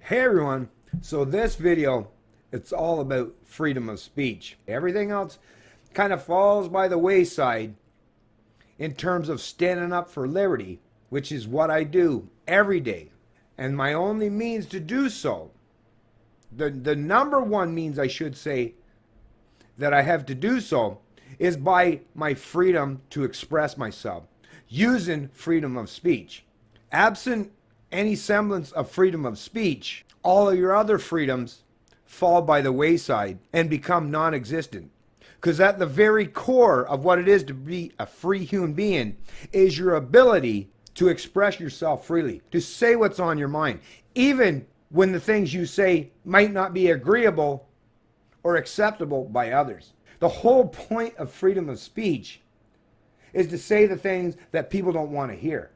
Hey everyone, so this video, it's all about freedom of speech. Everything else kind of falls by the wayside in terms of standing up for liberty, which is what I do every day. And my only means to do so, the number one means I should say that I have to do so, is by my freedom to express myself, using freedom of speech. Absent any semblance of freedom of speech, all of your other freedoms fall by the wayside and become non-existent. Because at the very core of what it is to be a free human being is your ability to express yourself freely, to say what's on your mind, even when the things you say might not be agreeable or acceptable by others. The whole point of freedom of speech is to say the things that people don't want to hear.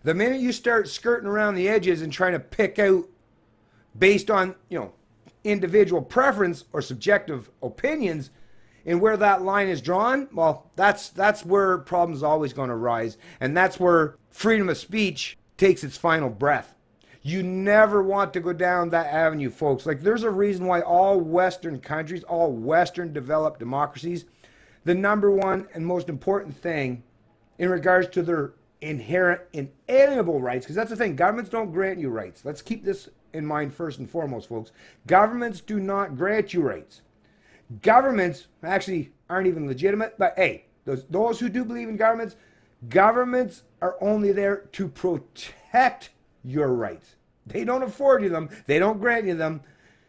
The minute you start skirting around the edges and trying to pick out based on, individual preference or subjective opinions and where that line is drawn, well, that's where problems always going to rise. And that's where freedom of speech takes its final breath. You never want to go down that avenue, folks. Like, there's a reason why all Western countries, all Western developed democracies, the number one and most important thing in regards to their inherent inalienable rights, because that's the thing, governments don't grant you rights. Let's keep this in mind first and foremost, folks. Governments do not grant you rights. Governments actually aren't even legitimate, but hey, those who do believe in governments are only there to protect your rights. They don't afford you them. They don't grant you them.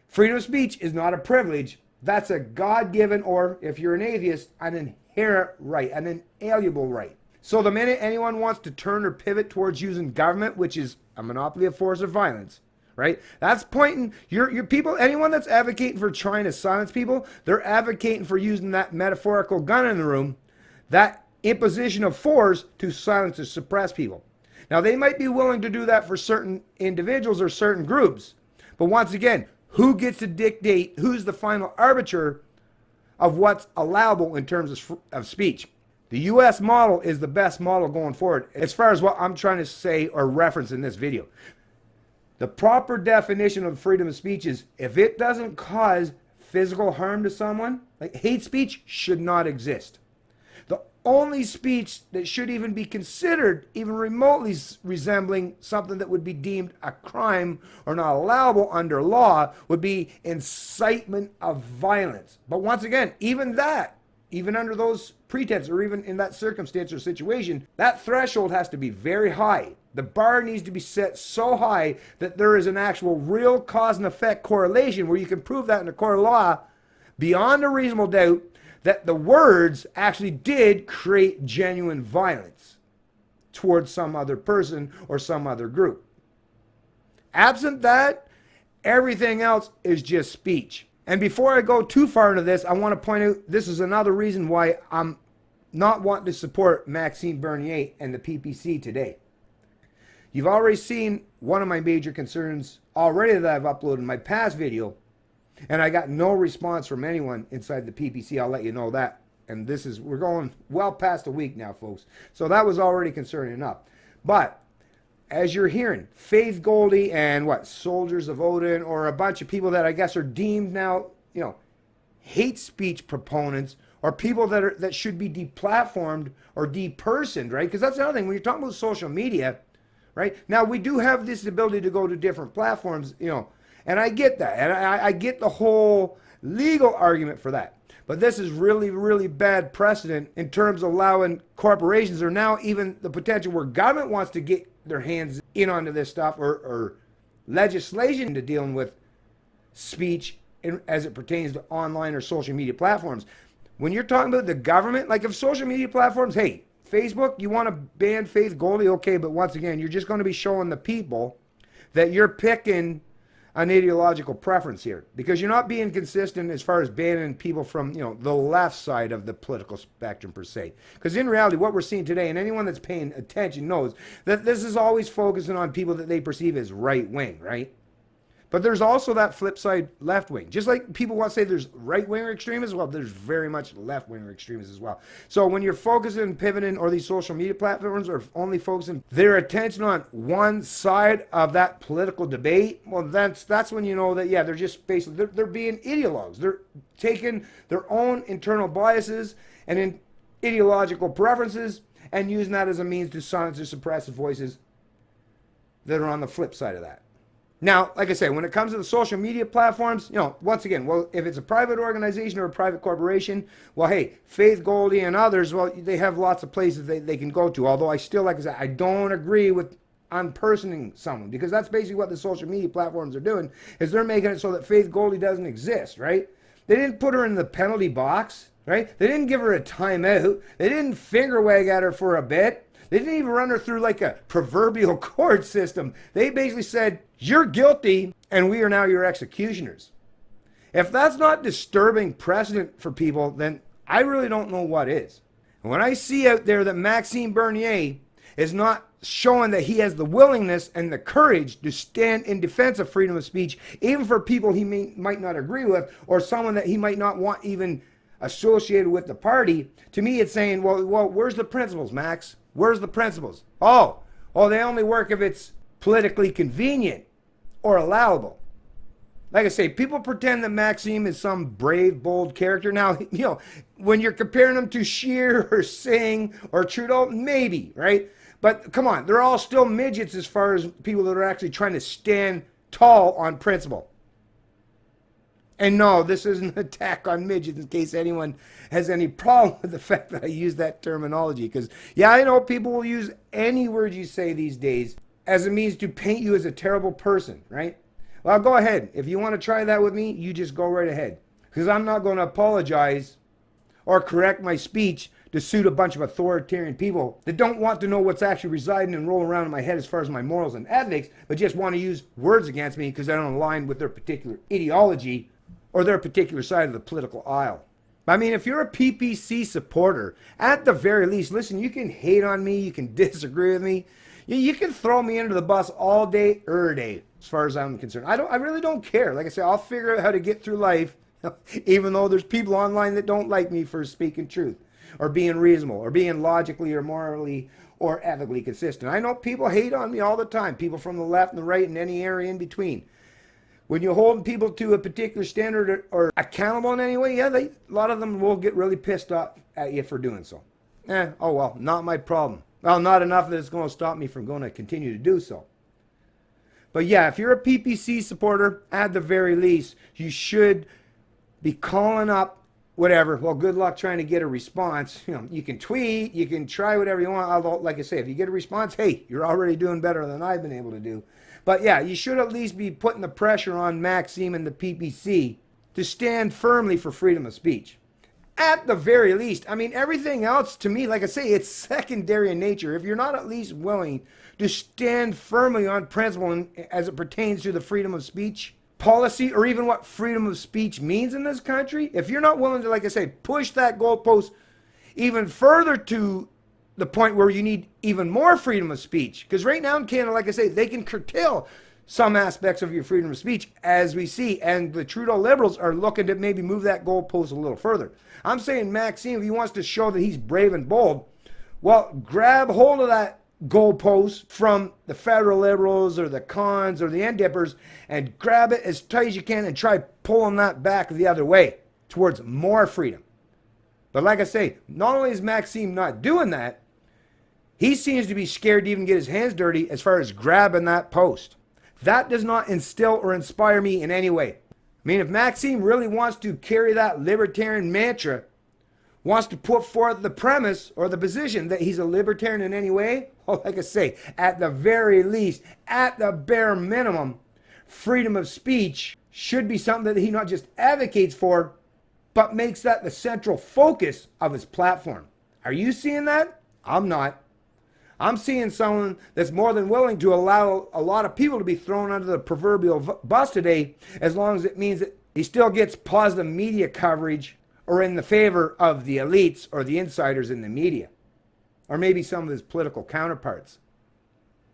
Freedom of speech is not a privilege. That's a God-given, or if you're an atheist, an inherent right, an inalienable right. So the minute anyone wants to turn or pivot towards using government, which is a monopoly of force or violence, right? That's pointing, your people, anyone that's advocating for trying to silence people, they're advocating for using that metaphorical gun in the room, that imposition of force to silence or suppress people. Now, they might be willing to do that for certain individuals or certain groups. But once again, who gets to dictate, who's the final arbiter of what's allowable in terms of speech? The U.S. model is the best model going forward as far as what I'm trying to say or reference in this video. The proper definition of freedom of speech is if it doesn't cause physical harm to someone, like hate speech should not exist. The only speech that should even be considered even remotely resembling something that would be deemed a crime or not allowable under law would be incitement of violence. But once again, even that, even under those pretenses or even in that circumstance or situation, that threshold has to be very high. The bar needs to be set so high that there is an actual real cause and effect correlation where you can prove that in a court of law beyond a reasonable doubt that the words actually did create genuine violence towards some other person or some other group. Absent that, everything else is just speech. And before I go too far into this, I want to point out this is another reason why I'm not wanting to support Maxime Bernier and the PPC today. You've already seen one of my major concerns already that I've uploaded in my past video, and I got no response from anyone inside the PPC. I'll let you know that. And we're going well past a week now, folks. So that was already concerning enough. But as you're hearing, Faith Goldie and Soldiers of Odin, or a bunch of people that I guess are deemed now, hate speech proponents, or people that should be deplatformed or depersoned, right? Because that's another thing. When you're talking about social media, right? Now, we do have this ability to go to different platforms, and I get that. And I get the whole legal argument for that. But this is really, really bad precedent in terms of allowing corporations, or now even the potential where government wants to get their hands in onto this stuff, or legislation to dealing with speech as it pertains to online or social media platforms. When you're talking about the government, like if social media platforms, hey, Facebook, you want to ban Faith Goldie, okay, but once again, you're just going to be showing the people that you're picking an ideological preference here, because you're not being consistent as far as banning people from, the left side of the political spectrum per se. Because in reality, what we're seeing today, and anyone that's paying attention knows that this is always focusing on people that they perceive as right wing, right? But there's also that flip side, left wing. Just like people want to say there's right wing extremists, well, there's very much left wing extremists as well. So when you're focusing, pivoting, or these social media platforms are only focusing their attention on one side of that political debate, well, that's when you know that, yeah, they're just basically, they're being ideologues. They're taking their own internal biases and ideological preferences and using that as a means to silence or suppress the voices that are on the flip side of that. Now, like I say, when it comes to the social media platforms, once again, well, if it's a private organization or a private corporation, well, hey, Faith Goldie and others, well, they have lots of places they can go to. Although I still, like I said, I don't agree with unpersoning someone, because that's basically what the social media platforms are doing, is they're making it so that Faith Goldie doesn't exist, right? They didn't put her in the penalty box, right? They didn't give her a timeout. They didn't finger wag at her for a bit. They didn't even run her through like a proverbial court system. They basically said, you're guilty, and we are now your executioners. If that's not disturbing precedent for people, then I really don't know what is. And when I see out there that Maxime Bernier is not showing that he has the willingness and the courage to stand in defense of freedom of speech, even for people he might not agree with, or someone that he might not want even associated with the party, to me it's saying, well, where's the principles, Max? Where's the principles? Oh, they only work if it's politically convenient or allowable. Like I say, people pretend that Maxime is some brave, bold character. Now, when you're comparing him to Scheer or Singh or Trudeau, maybe, right? But come on, they're all still midgets as far as people that are actually trying to stand tall on principle. And no, this isn't an attack on midgets, in case anyone has any problem with the fact that I use that terminology. Because, yeah, I know people will use any word you say these days as a means to paint you as a terrible person, right? Well, go ahead. If you want to try that with me, you just go right ahead. Because I'm not going to apologize or correct my speech to suit a bunch of authoritarian people that don't want to know what's actually residing and rolling around in my head as far as my morals and ethics, but just want to use words against me because they don't align with their particular ideology or their particular side of the political aisle. I mean, if you're a PPC supporter, at the very least, listen, you can hate on me, you can disagree with me, you can throw me under the bus all day, day, as far as I'm concerned. I really don't care. Like I said, I'll figure out how to get through life, even though there's people online that don't like me for speaking truth, or being reasonable, or being logically or morally or ethically consistent. I know people hate on me all the time, people from the left and the right and any area in between. When you hold people to a particular standard or accountable in any way, yeah, a lot of them will get really pissed off at you for doing so. Oh well, not my problem. Well, not enough that it's going to stop me from going to continue to do so. But yeah, if you're a PPC supporter, at the very least, you should be calling up whatever. Well, good luck trying to get a response. You can tweet, you can try whatever you want. Although, like I say, if you get a response, hey, you're already doing better than I've been able to do. But yeah, you should at least be putting the pressure on Maxime and the PPC to stand firmly for freedom of speech. At the very least, I mean, everything else to me, like I say, it's secondary in nature. If you're not at least willing to stand firmly on principle as it pertains to the freedom of speech policy, or even what freedom of speech means in this country, if you're not willing to, like I say, push that goalpost even further to the point where you need even more freedom of speech, because right now in Canada, like I say, they can curtail some aspects of your freedom of speech, as we see, and the Trudeau Liberals are looking to maybe move that goalpost a little further. I'm saying Maxime, if he wants to show that he's brave and bold, well, grab hold of that goalpost from the federal Liberals or the Cons or the NDippers and grab it as tight as you can and try pulling that back the other way towards more freedom. But like I say, not only is Maxime not doing that, he seems to be scared to even get his hands dirty as far as grabbing that post. That does not instill or inspire me in any way. I mean, if Maxime really wants to carry that libertarian mantra, wants to put forth the premise or the position that he's a libertarian in any way, well, like I say, at the very least, at the bare minimum, freedom of speech should be something that he not just advocates for, but makes that the central focus of his platform. Are you seeing that? I'm not. I'm seeing someone that's more than willing to allow a lot of people to be thrown under the proverbial bus today, as long as it means that he still gets positive media coverage or in the favor of the elites or the insiders in the media, or maybe some of his political counterparts.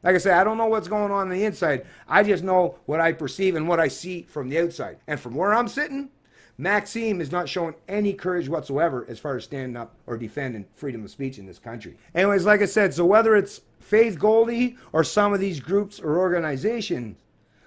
Like I said, I don't know what's going on the inside. I just know what I perceive and what I see from the outside. And from where I'm sitting, Maxime is not showing any courage whatsoever as far as standing up or defending freedom of speech in this country. Anyways, like I said, so whether it's Faith Goldie or some of these groups or organizations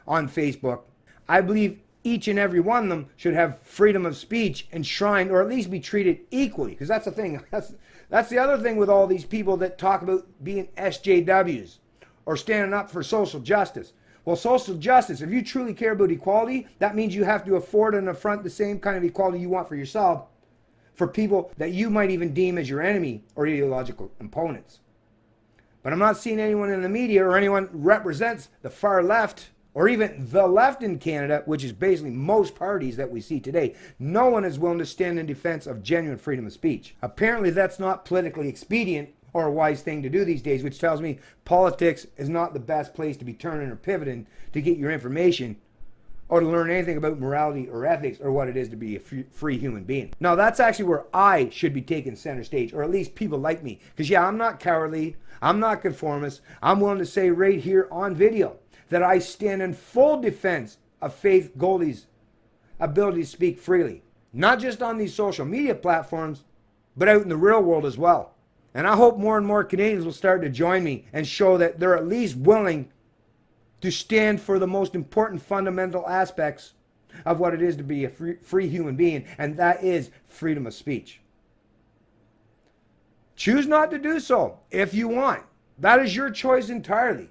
on Facebook, I believe each and every one of them should have freedom of speech enshrined, or at least be treated equally. Because that's the thing. That's the other thing with all these people that talk about being SJWs or standing up for social justice. Well, social justice, if you truly care about equality, that means you have to afford and affront the same kind of equality you want for yourself for people that you might even deem as your enemy or ideological opponents. But I'm not seeing anyone in the media or anyone who represents the far left or even the left in Canada, which is basically most parties that we see today. No one is willing to stand in defense of genuine freedom of speech. Apparently that's not politically expedient or a wise thing to do these days, which tells me politics is not the best place to be turning or pivoting to get your information or to learn anything about morality or ethics or what it is to be a free human being. Now that's actually where I should be taking center stage, or at least people like me. Because yeah, I'm not cowardly, I'm not conformist. I'm willing to say right here on video that I stand in full defense of Faith Goldie's ability to speak freely. Not just on these social media platforms, but out in the real world as well. And I hope more and more Canadians will start to join me and show that they're at least willing to stand for the most important fundamental aspects of what it is to be a free human being, and that is freedom of speech. Choose not to do so if you want. That is your choice entirely.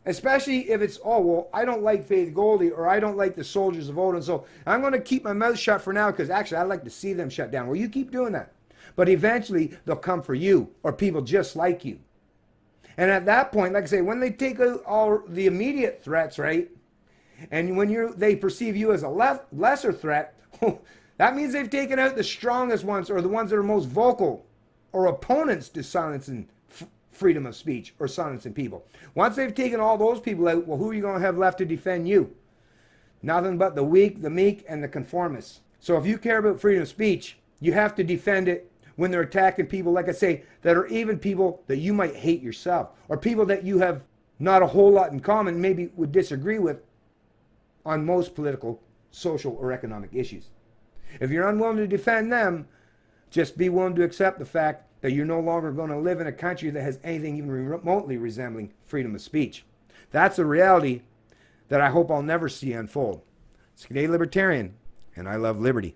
Especially if it's, oh, well, I don't like Faith Goldie or I don't like the Soldiers of Odin, so I'm going to keep my mouth shut for now because actually I'd like to see them shut down. Well, you keep doing that. But eventually they'll come for you or people just like you. And at that point, like I say, when they take out all the immediate threats, right, and when they perceive you as a lesser threat, that means they've taken out the strongest ones or the ones that are most vocal or opponents to silencing freedom of speech or silencing people. Once they've taken all those people out, well, who are you going to have left to defend you? Nothing but the weak, the meek, and the conformists. So if you care about freedom of speech, you have to defend it when they're attacking people, like I say, that are even people that you might hate yourself, or people that you have not a whole lot in common, maybe would disagree with on most political, social, or economic issues. If you're unwilling to defend them, just be willing to accept the fact that you're no longer going to live in a country that has anything even remotely resembling freedom of speech. That's a reality that I hope I'll never see unfold. It's Canadian Libertarian, and I love liberty.